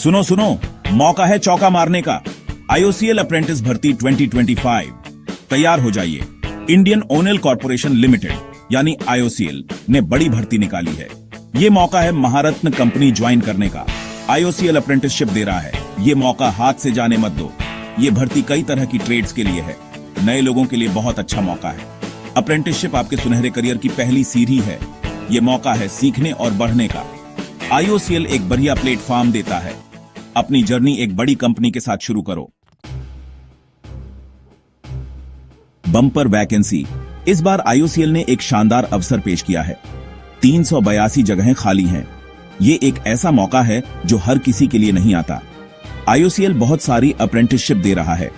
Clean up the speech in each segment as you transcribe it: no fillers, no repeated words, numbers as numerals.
सुनो सुनो, मौका है चौका मारने का। आईओसीएल अप्रेंटिस भर्ती 2025 तैयार हो जाइए। इंडियन ओनेल कॉर्पोरेशन लिमिटेड यानी आईओसीएल ने बड़ी भर्ती निकाली है। ये मौका है महारत्न कंपनी ज्वाइन करने का। आईओसीएल अप्रेंटिसशिप दे रहा है। ये मौका हाथ से जाने मत दो। ये भर्ती कई तरह की ट्रेड्स के लिए है। नए लोगों के लिए बहुत अच्छा मौका है। अप्रेंटिसशिप आपके सुनहरे करियर की पहली सीढ़ी है। ये मौका है सीखने और बढ़ने का। आईओसीएल एक बढ़िया प्लेटफॉर्म देता है। अपनी जर्नी एक बड़ी कंपनी के साथ शुरू करो। Bumper vacancy. इस बार आईओसीएल ने एक शानदार अवसर पेश किया है। 382 जगहें खाली हैं। ये एक ऐसा मौका है जो हर किसी के लिए नहीं आता। आईओसीएल बहुत सारी अप्रेंटिसशिप दे रहा है।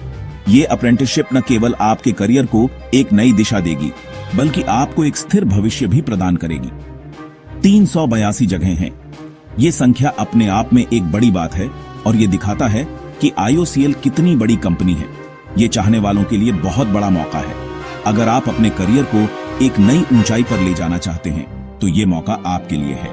ये अप्रेंटिसशिप न केवल आपके करियर को एक नई दिशा देगी, बल्कि आपको एक स्थिर भविष्य भी प्रदान करेगी। 382 जगहें हैं। ये संख्या अपने आप में एक बड़ी बात है और ये दिखाता है कि आईओसीएल कितनी बड़ी कंपनी है। ये चाहने वालों के लिए बहुत बड़ा मौका है। अगर आप अपने करियर को एक नई ऊंचाई पर ले जाना चाहते हैं तो ये मौका आपके लिए है।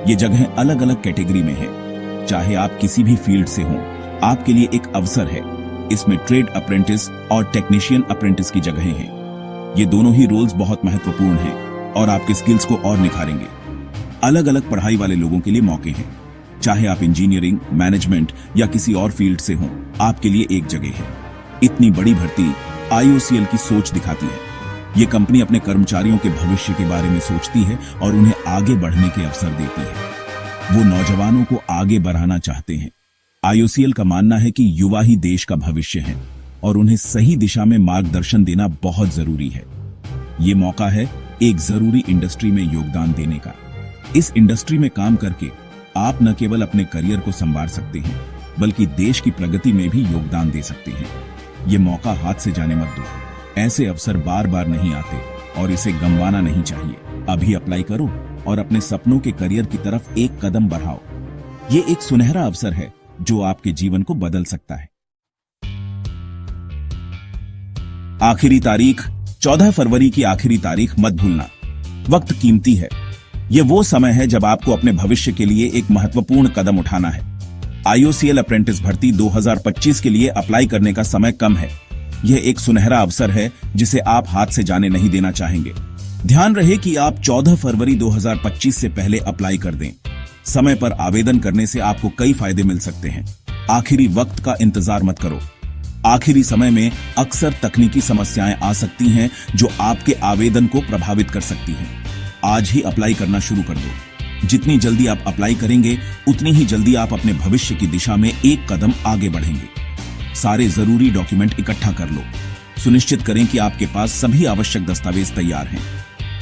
ये जगहें अलग अलग कैटेगरी में हैं। चाहे आप किसी भी फील्ड से हों, आपके लिए एक अवसर है। इसमें ट्रेड अप्रेंटिस और टेक्नीशियन अप्रेंटिस की जगहें हैं। ये दोनों ही रोल्स बहुत महत्वपूर्ण हैं और आपके स्किल्स को और निखारेंगे। अलग अलग पढ़ाई वाले लोगों के लिए मौके हैं। चाहे आप इंजीनियरिंग, मैनेजमेंट या किसी और फील्ड से हों, आपके लिए एक जगह है। इतनी बड़ी भर्ती आईओसीएल की सोच दिखाती है। ये कंपनी अपने कर्मचारियों के भविष्य के बारे में सोचती है और उन्हें आगे बढ़ने के अवसर देती है। वो नौजवानों को आगे बढ़ाना चाहते हैं। आईओसीएल का मानना है कि युवा ही देश का भविष्य है और उन्हें सही दिशा में मार्गदर्शन देना बहुत जरूरी है। ये मौका है एक जरूरी इंडस्ट्री में योगदान देने का। इस इंडस्ट्री में काम करके आप न केवल अपने करियर को संवार सकते हैं, बल्कि देश की प्रगति में भी योगदान दे सकते हैं। ये मौका हाथ से जाने मत दो। ऐसे अवसर बार बार नहीं आते और इसे गंवाना नहीं चाहिए। अभी अप्लाई करो और अपने सपनों के करियर की तरफ एक कदम बढ़ाओ। ये एक सुनहरा अवसर है जो आपके जीवन को बदल सकता है। आखिरी तारीख 14 फरवरी की आखिरी तारीख मत भूलना। वक्त कीमती है। यह वो समय है जब आपको अपने भविष्य के लिए एक महत्वपूर्ण कदम उठाना है। आईओसीएल अप्रेंटिस भर्ती 2025 के लिए अप्लाई करने का समय कम है। यह एक सुनहरा अवसर है जिसे आप हाथ से जाने नहीं देना चाहेंगे। ध्यान रहे कि आप 14 फरवरी 2025 से पहले अप्लाई कर दें। समय पर आवेदन करने से आपको कई फायदे मिल सकते हैं। आखिरी वक्त का इंतजार मत करो। आखिरी समय में अक्सर तकनीकी समस्याएं आ सकती हैं जो आपके आवेदन को प्रभावित कर सकती हैं। आज ही अप्लाई करना शुरू कर दो। जितनी जल्दी आप अप्लाई करेंगे, उतनी ही जल्दी आप अपने भविष्य की दिशा में एक कदम आगे बढ़ेंगे। सारे जरूरी डॉक्यूमेंट इकट्ठा कर लो। सुनिश्चित करें कि आपके पास सभी आवश्यक दस्तावेज तैयार हैं।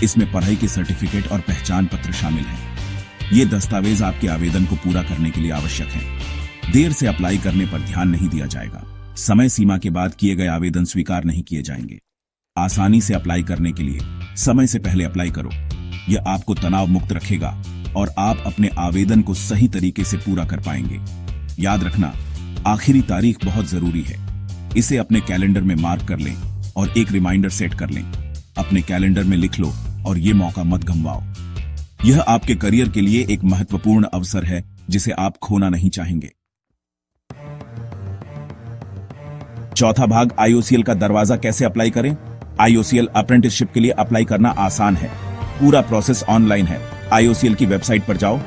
इसमें पढ़ाई के सर्टिफिकेट और पहचान पत्र शामिल हैं। ये दस्तावेज आपके आवेदन को पूरा करने के लिए आवश्यक हैं। देर से अप्लाई करने पर ध्यान नहीं दिया जाएगा। समय सीमा के बाद किए गए आवेदन स्वीकार नहीं किए जाएंगे। आसानी से अप्लाई करने के लिए समय से पहले अप्लाई करो। यह आपको तनाव मुक्त रखेगा और आप अपने आवेदन को सही तरीके से पूरा कर पाएंगे। याद रखना, आखिरी तारीख बहुत जरूरी है। इसे अपने कैलेंडर में मार्क कर लें और एक रिमाइंडर सेट कर लें। अपने कैलेंडर में लिख लो और ये मौका मत गंवाओ। यह आपके करियर के लिए एक महत्वपूर्ण अवसर है जिसे आप खोना नहीं चाहेंगे। चौथा भाग, आईओसीएल का दरवाजा कैसे अप्लाई करें। आईओसीएल अप्रेंटिसशिप के लिए अप्लाई करना आसान है। पूरा प्रोसेस ऑनलाइन है। आईओसीएल की वेबसाइट पर जाओ,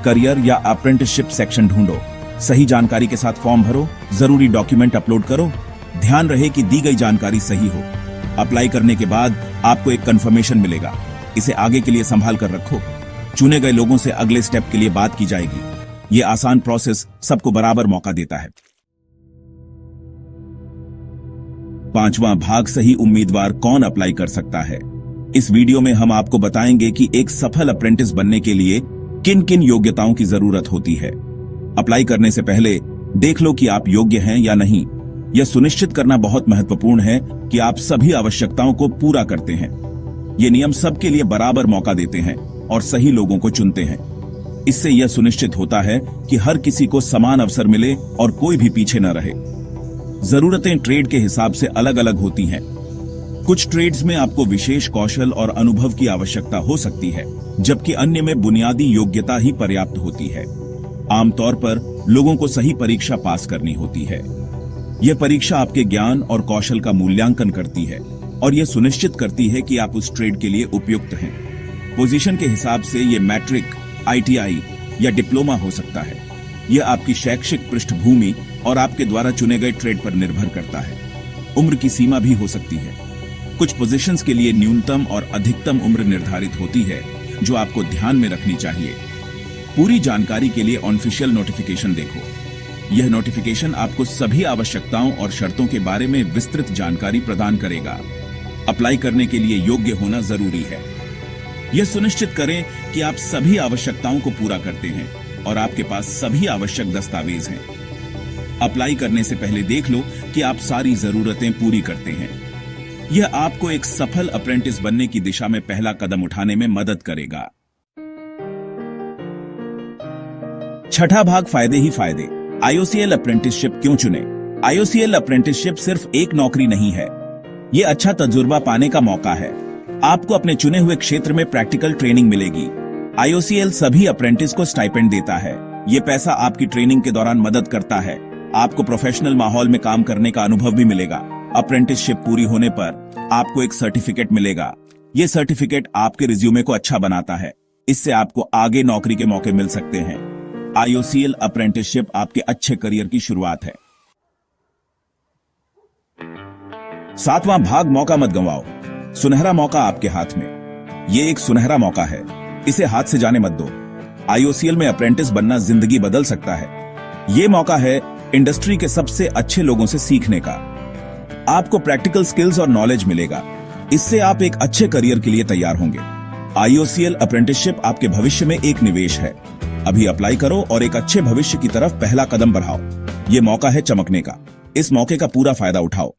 करियर या अप्रेंटिसशिप सेक्शन ढूंढो, सही जानकारी के साथ फॉर्म भरो, जरूरी डॉक्यूमेंट अपलोड करो। ध्यान रहे कि दी गई जानकारी सही हो। अप्लाई करने के बाद आपको एक कंफर्मेशन मिलेगा। इसे आगे के लिए संभाल कर रखो। चुने गए लोगों से अगले स्टेप के लिए बात की जाएगी। यह आसान प्रोसेस सबको बराबर मौका देता है। पांचवां भाग, सही उम्मीदवार कौन अप्लाई कर सकता है। इस वीडियो में हम आपको बताएंगे कि एक सफल अप्रेंटिस बनने के लिए किन किन योग्यताओं की जरूरत होती है। अप्लाई करने से पहले देख लो कि आप योग्य हैं या नहीं। यह सुनिश्चित करना बहुत महत्वपूर्ण है कि आप सभी आवश्यकताओं को पूरा करते हैं। ये नियम सबके लिए बराबर मौका देते हैं और सही लोगों को चुनते हैं। इससे यह सुनिश्चित होता है कि हर किसी को समान अवसर मिले और कोई भी पीछे न रहे। जरूरतें ट्रेड के हिसाब से अलग अलग होती हैं। कुछ ट्रेड्स में आपको विशेष कौशल और अनुभव की आवश्यकता हो सकती है, जबकि अन्य में बुनियादी योग्यता ही पर्याप्त होती है। आमतौर पर लोगों को सही परीक्षा पास करनी होती है। यह परीक्षा आपके ज्ञान और कौशल का मूल्यांकन करती है और यह सुनिश्चित करती है कि आप उस ट्रेड के लिए उपयुक्त हैं। पोजीशन के हिसाब से यह मैट्रिक, ITI या डिप्लोमा हो सकता है। यह आपकी शैक्षिक पृष्ठभूमि और आपके द्वारा चुने गए ट्रेड पर निर्भर करता है। उम्र की सीमा भी हो सकती है। कुछ पोजीशंस के लिए न्यूनतम और अधिकतम उम्र निर्धारित होती है, जो आपको ध्यान में रखनी चाहिए। पूरी जानकारी के लिए ऑफिशियल नोटिफिकेशन देखो। यह नोटिफिकेशन आपको सभी आवश्यकताओं और शर्तों के बारे में विस्तृत जानकारी प्रदान करेगा। अप्लाई करने के लिए योग्य होना जरूरी है। यह सुनिश्चित करें कि आप सभी आवश्यकताओं को पूरा करते हैं और आपके पास सभी आवश्यक दस्तावेज हैं। अप्लाई करने से पहले देख लो कि आप सारी जरूरतें पूरी करते हैं। यह आपको एक सफल अप्रेंटिस बनने की दिशा में पहला कदम उठाने में मदद करेगा। छठा भाग, फायदे ही फायदे। IOCL अप्रेंटिसशिप क्यों चुने? IOCL अप्रेंटिसशिप सिर्फ एक नौकरी नहीं है, यह अच्छा तजुर्बा पाने का मौका है। आपको अपने चुने हुए क्षेत्र में प्रैक्टिकल ट्रेनिंग मिलेगी। IOCL सभी अप्रेंटिस को स्टाइपेंड देता है। यह पैसा आपकी ट्रेनिंग के दौरान मदद करता है। आपको प्रोफेशनल माहौल में काम करने का अनुभव भी मिलेगा। अप्रेंटिसशिप पूरी होने पर आपको एक सर्टिफिकेट मिलेगा। यह सर्टिफिकेट आपके रिज्यूमे को अच्छा बनाता है। इससे आपको आगे नौकरी के मौके मिल सकते हैं। IOCL अप्रेंटिसशिप आपके अच्छे करियर की शुरुआत है। सातवां भाग, मौका मत गंवाओ। सुनहरा मौका आपके हाथ में। यह एक सुनहरा मौका है, इसे हाथ से जाने मत दो। IOCL में अप्रेंटिस बनना जिंदगी बदल सकता है। यह मौका है इंडस्ट्री के सबसे अच्छे लोगों से सीखने का। आपको प्रैक्टिकल स्किल्स और नॉलेज मिलेगा। इससे आप एक अच्छे करियर के लिए तैयार होंगे। IOCL अप्रेंटिसशिप आपके भविष्य में एक निवेश है। अभी अप्लाई करो और एक अच्छे भविष्य की तरफ पहला कदम बढ़ाओ। यह मौका है चमकने का। इस मौके का पूरा फायदा उठाओ।